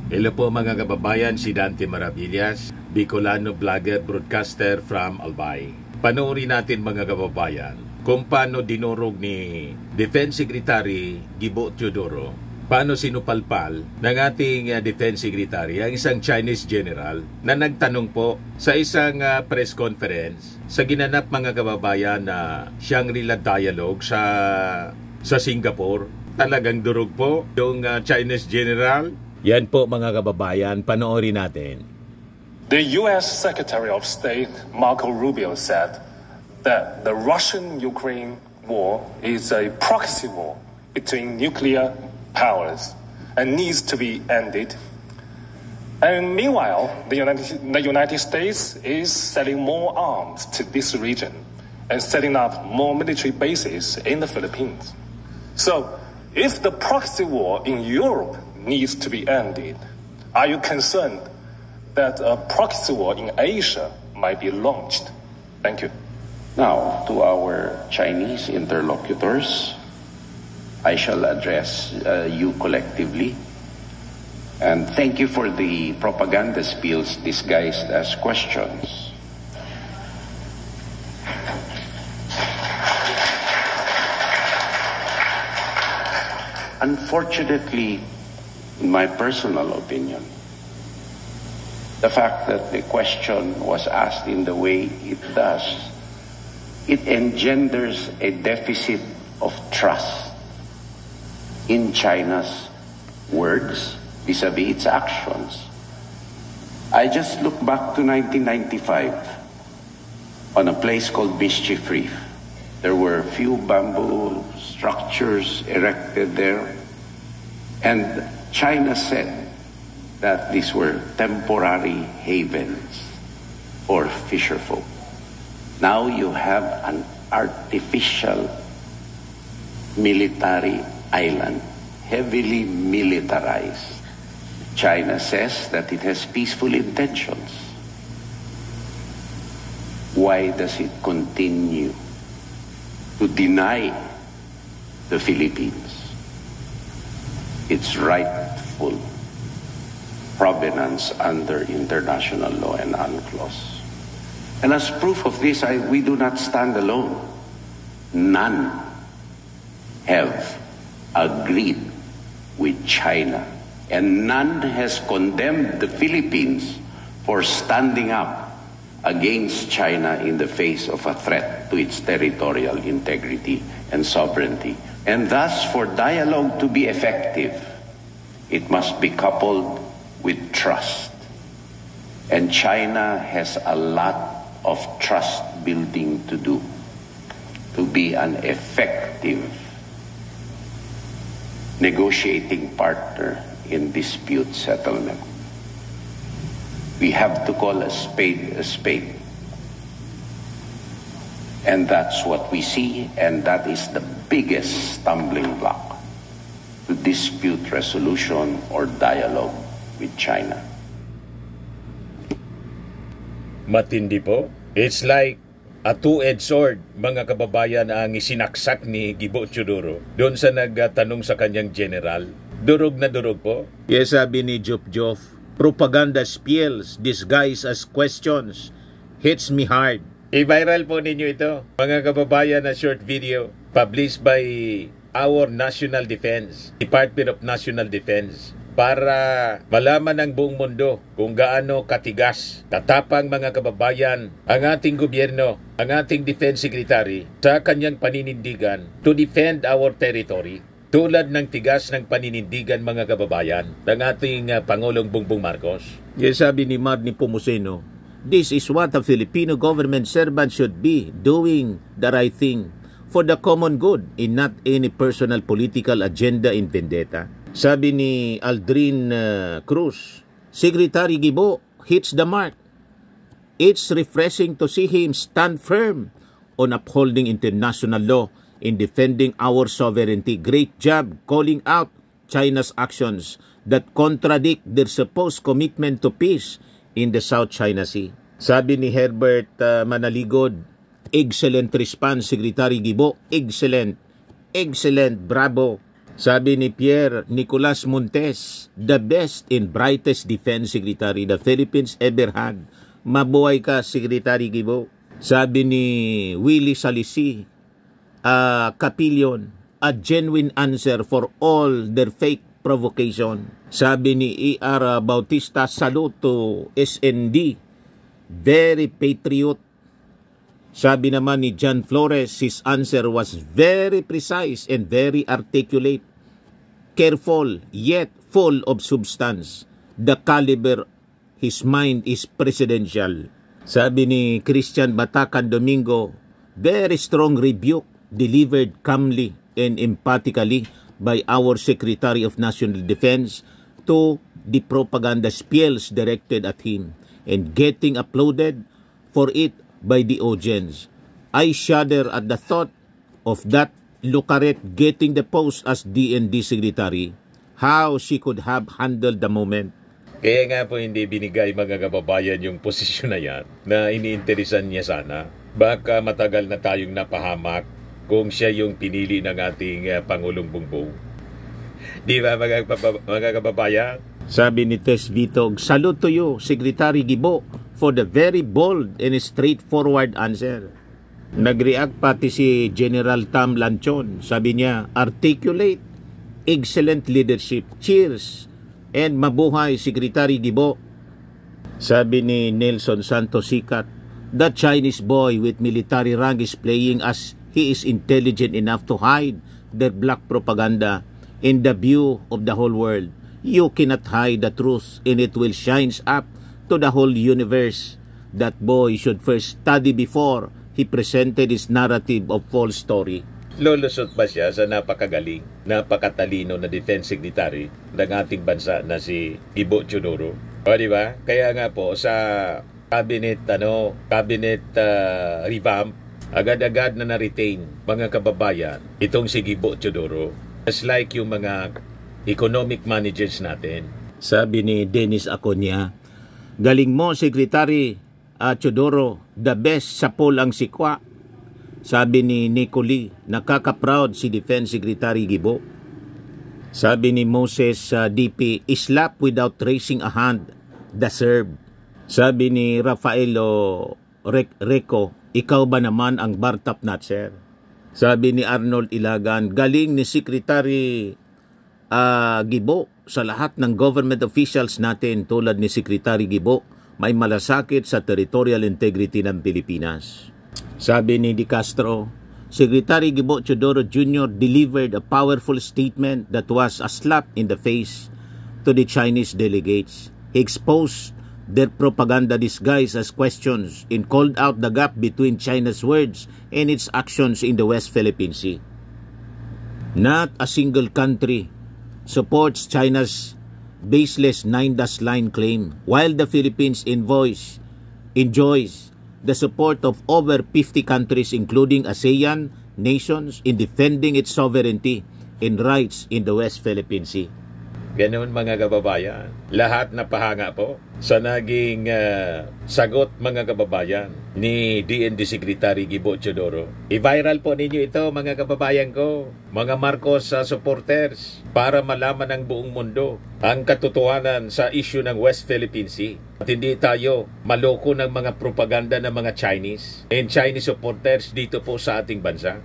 Hello po mga kababayan, si Dante Maravillas, Bicolano vlogger broadcaster from Albay. Panoorin natin mga kababayan kung paano dinurog ni Defense Secretary Gibo Teodoro, paano sinupalpal ng ating Defense Secretary ang isang Chinese general na nagtanong po sa isang press conference sa ginanap mga kababayan na Shangri-La Dialogue sa Singapore. Talagang durog po yung Chinese general. Yan po mga kababayan, panoorin natin. The U.S. Secretary of State Marco Rubio said that the Russian-Ukraine war is a proxy war between nuclear powers and needs to be ended. And meanwhile, the United States is selling more arms to this region and setting up more military bases in the Philippines. So, if the proxy war in Europe needs to be ended, are you concerned that a proxy war in Asia might be launched? Thank you. Now, to our Chinese interlocutors, I shall address you collectively. And thank you for the propaganda spills disguised as questions. Unfortunately, in my personal opinion, the fact that the question was asked in the way it does, it engenders a deficit of trust in China's words vis-a-vis its actions. I just look back to 1995 on a place called Mischief Reef. There were a few bamboo structures erected there, and China said that these were temporary havens for fisherfolk. Now you have an artificial military island, heavily militarized. China says that it has peaceful intentions. Why does it continue to deny the Philippines its rightful provenance under international law and UNCLOS? And as proof of this, we do not stand alone. None have agreed with China, and none has condemned the Philippines for standing up against China in the face of a threat to its territorial integrity and sovereignty. And thus, for dialogue to be effective, it must be coupled with trust. And China has a lot of trust building to do to be an effective negotiating partner in dispute settlement. We have to call a spade a spade. And that's what we see, and that is the biggest stumbling block to dispute resolution or dialogue with China. Matindi po. It's like a two-edged sword, mga kababayan, ang isinaksak ni Gibo Teodoro doon sa nagtanong sa kanyang general. Durog na durog po. Yes, sabi ni Jof, propaganda spills disguised as questions hits me hard. I-viral po ninyo ito, mga kababayan, na short video published by our National Defense, Department of National Defense, para malaman ng buong mundo kung gaano katigas, tatapang mga kababayan ang ating gobyerno, ang ating Defense Secretary sa kanyang paninindigan to defend our territory. Tulad ng tigas ng paninindigan mga kababayan ng ating Pangulong Bongbong Marcos. Yes, sabi ni Marnie Pomuceno, this is what a Filipino government servant should be, doing the right thing for the common good and not any personal political agenda in vendetta. Sabi ni Aldrin Cruz, Secretary Gibo hits the mark. It's refreshing to see him stand firm on upholding international law in defending our sovereignty. Great job calling out China's actions that contradict their supposed commitment to peace in the South China Sea. Sabi ni Herbert Manaligod, excellent response, Secretary Gibo. Excellent. Excellent. Bravo. Sabi ni Pierre Nicolas Montes, the best and brightest defense secretary the Philippines ever had. Mabuhay ka, Secretary Guibo. Sabi ni Willie Salisi, Capillion, a genuine answer for all their fake provocation. Sabi ni E.R. Bautista, salute to SND, very patriot. Sabi naman ni John Flores, his answer was very precise and very articulate, careful yet full of substance. The caliber, his mind is presidential. Sabi ni Christian Batacan Domingo, very strong rebuke delivered calmly and emphatically by our Secretary of National Defense to the propaganda spells directed at him and getting applauded for it by the audience. I shudder at the thought of that Lucaret getting the post as DND Secretary. How she could have handled the moment. Kaya nga po hindi binigay mga kababayan yung posisyon na yan na iniinteresan niya sana. Baka matagal na tayong napahamak kung siya yung pinili ng ating Pangulong Bongbong. Di ba mga kababayan? Sabi ni Tess Vitog, salute to you, Secretary Guibo, for the very bold and straightforward answer. Nag-react pati si General Tam Lanchon. Sabi niya, articulate, excellent leadership. Cheers! And mabuhay, Secretary Guibo. Sabi ni Nelson Santos Sikat, that Chinese boy with military rank is playing as he is intelligent enough to hide their black propaganda in the view of the whole world. You cannot hide the truth and it will shine up to the whole universe. That boy should first study before he presented his narrative of false story. Lolusot ba siya sa napakagaling, napakatalino na defense secretary ng ating bansa na si Guibo Teodoro? O di ba? Kaya nga po sa cabinet revamp, agad-agad na na-retain mga kababayan itong si Guibo Teodoro. Just like yung mga economic managers natin. Sabi ni Dennis Aconia, galing mo, Secretary Teodoro, the best sa poll ang sikwa. Sabi ni Nicoli, nakaka-proud si Defense Secretary Guibo. Sabi ni Moses DP, slap without raising a hand, the serve. Sabi ni Rafaelo Reco, ikaw ba naman ang bar top notcher? Sabi ni Arnold Ilagan, galing ni Secretary Guibo sa lahat ng government officials natin tulad ni Secretary Guibo, may malasakit sa territorial integrity ng Pilipinas. Sabi ni Di Castro, Secretary Guibo Teodoro Jr. delivered a powerful statement that was a slap in the face to the Chinese delegates. He exposed their propaganda disguised as questions and called out the gap between China's words and its actions in the West Philippine Sea. Not a single country supports China's baseless 9-line claim, while the Philippines enjoys the support of over 50 countries including ASEAN nations in defending its sovereignty and rights in the West Philippine Sea. Ganoon mga kababayan, lahat na pahanga po sa naging sagot mga kababayan ni DND Secretary Guibo Teodoro. I-viral po ninyo ito mga kababayan ko, mga Marcos supporters, para malaman ng buong mundo ang katotohanan sa issue ng West Philippine Sea. At hindi tayo maloko ng mga propaganda ng mga Chinese and Chinese supporters dito po sa ating bansa.